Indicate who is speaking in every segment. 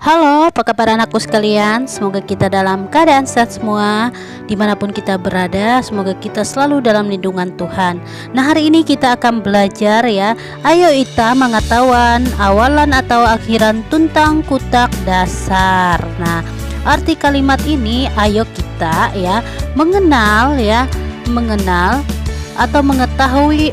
Speaker 1: Halo, apa kabar anakku sekalian? Semoga kita dalam keadaan sehat semua. Dimanapun kita berada, semoga kita selalu dalam lindungan Tuhan. Nah, hari ini kita akan belajar ya. Ayo ita mengetahuan awalan atau akhiran tuntang kutak dasar. Nah, arti kalimat ini ayo kita ya mengenal atau mengetahui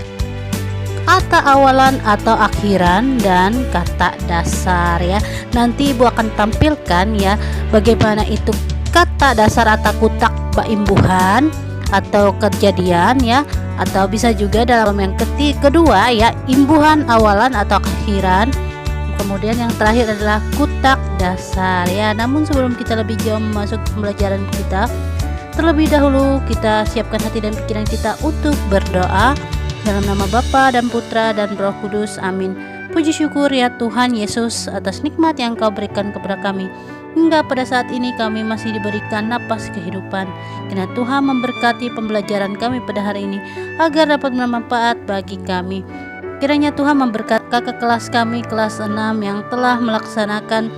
Speaker 1: kata awalan atau akhiran dan kata dasar ya. Nanti ibu akan tampilkan ya bagaimana itu kata dasar atau kutak baimbuhan atau kejadian ya, atau bisa juga dalam yang kedua ya, imbuhan awalan atau akhiran. Kemudian yang terakhir adalah kutak dasar ya. Namun sebelum kita lebih jauh masuk pembelajaran kita, terlebih dahulu kita siapkan hati dan pikiran kita untuk berdoa. Dalam nama Bapa dan Putra dan Roh Kudus, amin. Puji syukur ya Tuhan Yesus atas nikmat yang Kau berikan kepada kami. Hingga pada saat ini kami masih diberikan napas kehidupan. Kiranya Tuhan memberkati pembelajaran kami pada hari ini agar dapat bermanfaat bagi kami. Kiranya Tuhan memberkati kakak kelas kami kelas 6 yang telah melaksanakan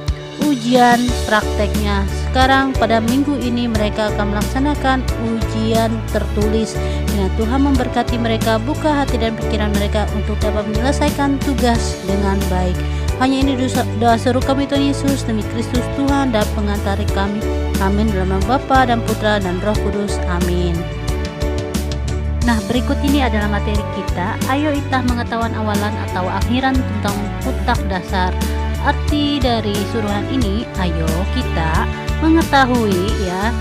Speaker 1: ujian prakteknya. Sekarang pada minggu ini mereka akan melaksanakan ujian tertulis. Kiranya Tuhan memberkati mereka, buka hati dan pikiran mereka untuk dapat menyelesaikan tugas dengan baik. Hanya ini doa seru kami Tuhan Yesus, demi Kristus Tuhan dan pengantari kami. Amin. Dalam nama Bapa dan Putra dan Roh Kudus. Amin. Nah, berikut ini adalah materi kita. Ayo kita mengetahuan awalan atau akhiran tentang kutak dasar. Arti dari suruhan ini, ayo kita mengetahui ya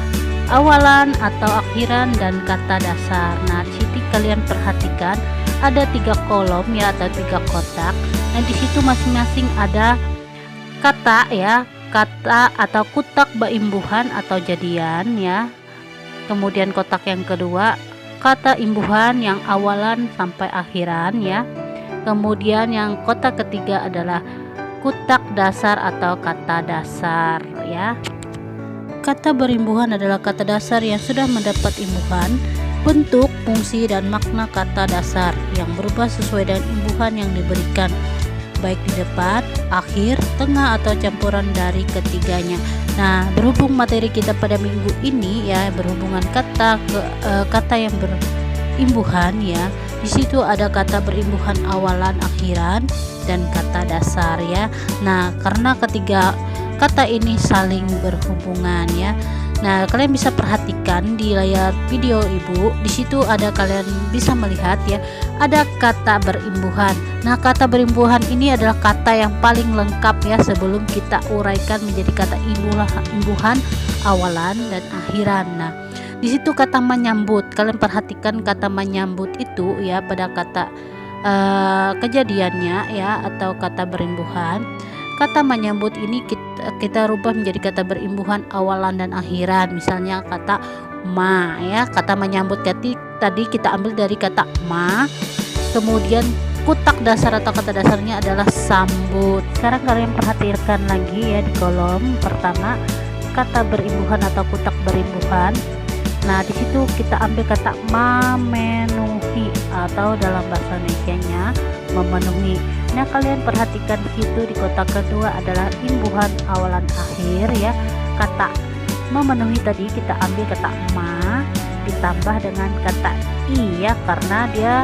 Speaker 1: awalan atau akhiran dan kata dasar. Nah, di sini kalian perhatikan ada 3 kolom ya atau 3 kotak. Nah, di situ masing-masing ada kata ya, kata atau kutak baimbuhan atau jadian ya. Kemudian kotak yang kedua kata imbuhan yang awalan sampai akhiran ya. Kemudian yang kotak ketiga adalah kutak dasar atau kata dasar ya. Kata berimbuhan adalah kata dasar yang sudah mendapat imbuhan, bentuk, fungsi, dan makna kata dasar yang berubah sesuai dengan imbuhan yang diberikan, baik di depan, akhir, tengah, atau campuran dari ketiganya. Nah, berhubung materi kita pada minggu ini ya berhubungan kata yang berimbuhan ya. Di situ ada kata berimbuhan awalan, akhiran, dan kata dasar ya. Nah, karena ketiga kata ini saling berhubungan ya. Nah, kalian bisa perhatikan di layar video ibu. Di situ ada, kalian bisa melihat ya, ada kata berimbuhan. Nah, kata berimbuhan ini adalah kata yang paling lengkap ya sebelum kita uraikan menjadi kata imbuhan awalan dan akhiran. Nah, di situ kata menyambut. Kalian perhatikan kata menyambut itu ya pada kata kejadiannya ya atau kata berimbuhan. Kata menyambut ini kita rubah menjadi kata berimbuhan awalan dan akhiran. Misalnya kata ma ya, kata menyambut tadi kita ambil dari kata ma. Kemudian kutak dasar atau kata dasarnya adalah sambut. Sekarang kalian perhatikan lagi ya di kolom pertama kata berimbuhan atau kutak berimbuhan. Nah, di situ kita ambil kata memenuhi atau dalam bahasa Indonesianya memenuhi. Nah, kalian perhatikan di situ di kotak kedua adalah imbuhan awalan akhir ya. Kata memenuhi tadi kita ambil kata ma ditambah dengan kata i ya, karena dia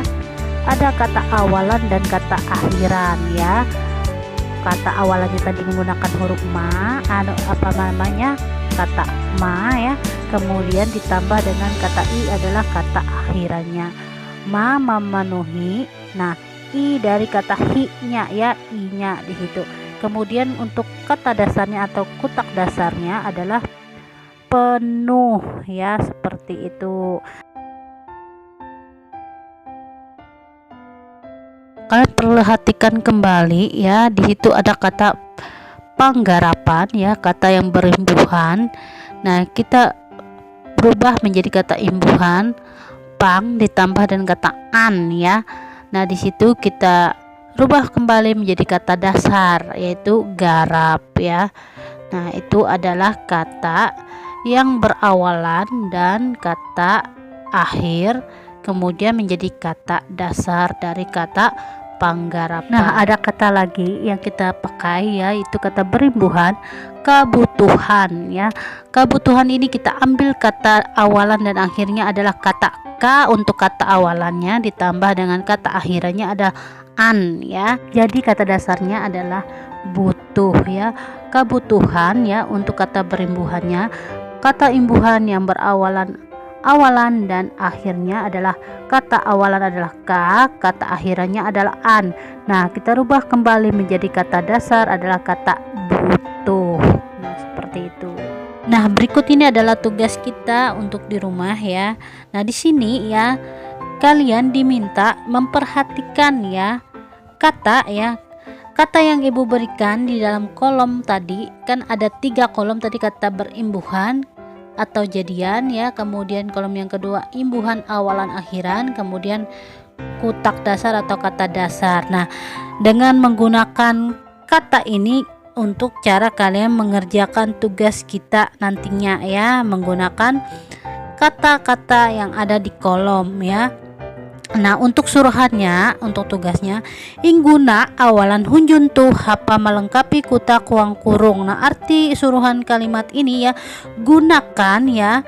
Speaker 1: ada kata awalan dan kata akhiran ya. Kata awalannya tadi menggunakan huruf ma, kata ma ya. Kemudian ditambah dengan kata i adalah kata akhirannya. Ma memenuhi. Nah, i dari kata hi-nya ya, i-nya di situ. Kemudian untuk kata dasarnya atau kutak dasarnya adalah penuh ya, seperti itu. Kalian perhatikan kembali ya, di situ ada kata panggarapan ya, kata yang berimbuhan. Nah, kita berubah menjadi kata imbuhan pang ditambah dengan kata an ya. Nah, di situ kita rubah kembali menjadi kata dasar yaitu garap ya. Nah, itu adalah kata yang berawalan dan kata akhir kemudian menjadi kata dasar dari kata panggarapan. Nah, ada kata lagi yang kita pakai ya, itu kata berimbuhan, kebutuhan ya. Kebutuhan ini kita ambil kata awalan dan akhirnya adalah kata K untuk kata awalannya, ditambah dengan kata akhirannya ada an ya. Jadi kata dasarnya adalah butuh ya. Kebutuhan ya untuk kata berimbuhannya. Kata imbuhan yang awalan dan akhirnya adalah kata awalan adalah K, kata akhirannya adalah an. Nah, kita rubah kembali menjadi kata dasar adalah kata butuh. Nah, seperti itu. Nah, berikut ini adalah tugas kita untuk di rumah ya. Nah, di sini ya kalian diminta memperhatikan ya kata yang ibu berikan di dalam kolom tadi. Kan ada 3 kolom tadi, kata berimbuhan atau jadian ya, kemudian kolom yang kedua imbuhan awalan akhiran, kemudian kutak dasar atau kata dasar. Nah, dengan menggunakan kata ini untuk cara kalian mengerjakan tugas kita nantinya ya, menggunakan kata-kata yang ada di kolom ya. Nah, untuk suruhannya, untuk tugasnya, ingguna awalan hunjuntu hapa melengkapi kuta kuang kurung. Nah, arti suruhan kalimat ini ya, gunakan ya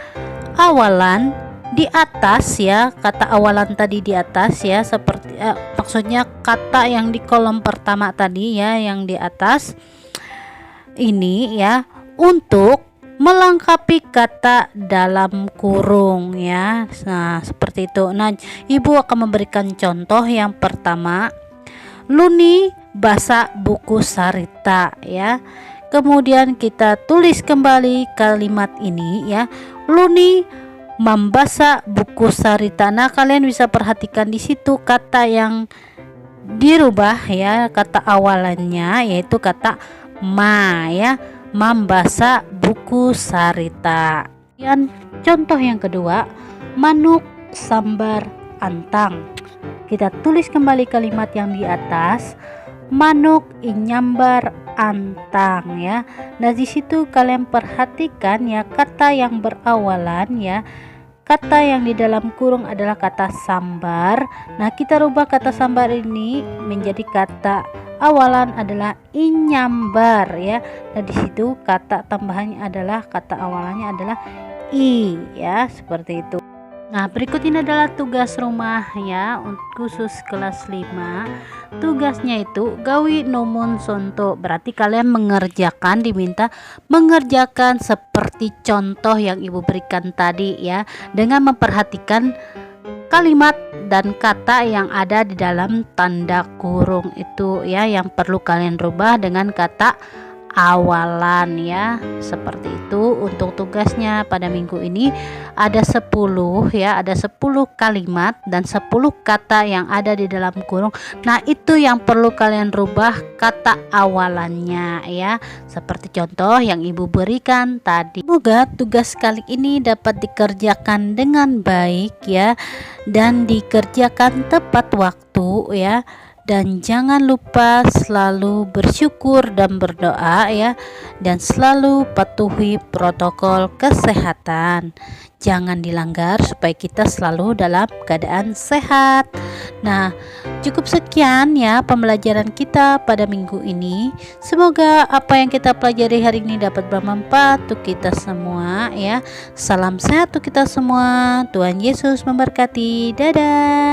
Speaker 1: awalan di atas ya, kata awalan tadi di atas ya, seperti maksudnya kata yang di kolom pertama tadi ya, yang di atas ini ya, untuk melengkapi kata dalam kurung ya. Nah, seperti itu. Nah, ibu akan memberikan contoh yang pertama, Luni basa buku sarita ya. Kemudian kita tulis kembali kalimat ini ya, Luni membaca buku sarita. Nah, kalian bisa perhatikan di situ kata yang dirubah ya, kata awalannya yaitu kata ma ya, membaca buku sarita. Dan contoh yang kedua, manuk sambar antang. Kita tulis kembali kalimat yang di atas, manuk inyambar antang ya. Nah, di situ kalian perhatikan ya kata yang berawalan ya, kata yang di dalam kurung adalah kata sambar. Nah, kita rubah kata sambar ini menjadi kata awalan adalah inyambar ya. Nah, di situ kata tambahannya adalah, kata awalannya adalah i ya, seperti itu. Nah, berikut ini adalah tugas rumah ya untuk khusus kelas 5. Tugasnya itu gawi nomun sonto, berarti kalian diminta mengerjakan seperti contoh yang ibu berikan tadi ya, dengan memperhatikan kalimat dan kata yang ada di dalam tanda kurung itu ya, yang perlu kalian rubah dengan kata awalan ya. Seperti itu untuk tugasnya pada minggu ini. Ada 10 ya, ada 10 kalimat dan 10 kata yang ada di dalam kurung. Nah, itu yang perlu kalian rubah kata awalannya ya, seperti contoh yang ibu berikan tadi. Semoga tugas kali ini dapat dikerjakan dengan baik ya, dan dikerjakan tepat waktu ya. Dan jangan lupa selalu bersyukur dan berdoa ya, dan selalu patuhi protokol kesehatan. Jangan dilanggar supaya kita selalu dalam keadaan sehat. Nah, cukup sekian ya pembelajaran kita pada minggu ini. Semoga apa yang kita pelajari hari ini dapat bermanfaat untuk kita semua ya. Salam sehat untuk kita semua. Tuhan Yesus memberkati. Dadah.